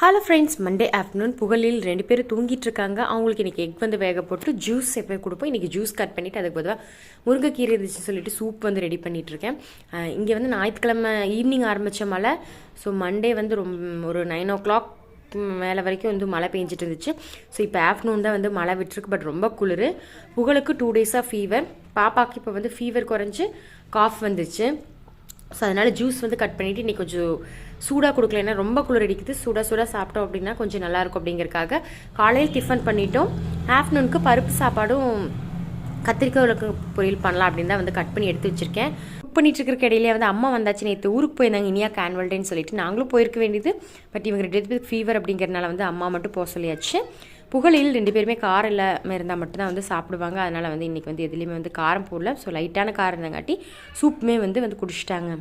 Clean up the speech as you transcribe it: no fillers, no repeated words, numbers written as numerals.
Hello friends, Monday afternoon புகழில் 2 பேர் தூங்கிட்டு இருக்காங்க. அவங்களுக்கு இன்றைக்கி எக் வந்து வேக போட்டு ஜூஸ் எப்போ கொடுப்போம். இன்றைக்கி ஜூஸ் கட் பண்ணிவிட்டு அதுக்கு பதிலாக முருங்கைக்கீரை இருந்துச்சுன்னு சொல்லிட்டு சூப் வந்து ரெடி பண்ணிகிட்ருக்கேன். இங்கே வந்து ஞாயிற்றுக்கிழமை ஈவினிங் ஆரம்பித்த மழை. ஸோ மண்டே வந்து ஒரு 9 o'clock மேலே வரைக்கும் வந்து மழை பெஞ்சிட்டு இருந்துச்சு. ஸோ இப்போ ஆஃப்டர்நூன் தான் வந்து மழை விட்டுருக்கு. பட் ரொம்ப குளிர். புகழுக்கு 2 days ஃபீவர். பாப்பாவுக்கு இப்போ வந்து ஃபீவர் குறைஞ்சி காஃப் வந்துச்சு. ஸோ அதனால் ஜூஸ் வந்து கட் பண்ணிவிட்டு இன்றைக்கி கொஞ்சம் சூடாக கொடுக்கல. ஏன்னா ரொம்ப குளிர் அடிக்குது. சூடாக சாப்பிட்டோம் அப்படின்னா கொஞ்சம் நல்லாயிருக்கும் அப்படிங்கிறக்காக காலையில் டிஃபன் பண்ணிட்டோம். ஆஃப்டர்நூனுக்கு பருப்பு சாப்பாடும் கத்திரிக்காய் உலக்கு பொரியல் பண்ணலாம் அப்படின்னு தான் வந்து கட் பண்ணி எடுத்து வச்சுருக்கேன். குக் பண்ணிட்டு இருக்கிற இடையிலே வந்து அம்மா வந்தாச்சு. நேற்று ஊருக்கு போயிருந்தாங்க இனியா ஆனுவல் டேன்னு சொல்லிட்டு. நாங்களும் போயிருக்க வேண்டியது. பட் இவங்க 2 பேருக்கு ஃபீவர் அப்படிங்கிறனால வந்து அம்மா மட்டும் போக சொல்லியாச்சு. புகழில் 2 பேருமே காரம் இல்லாமல் இருந்தால் மட்டும்தான் வந்து சாப்பிடுவாங்க. அதனால் வந்து இன்றைக்கி வந்து எதுலேயுமே வந்து காரம் போடல. ஸோ லைட்டான காரம் இருந்தங்காட்டி சூப்புமே வந்து குடிச்சிட்டாங்க.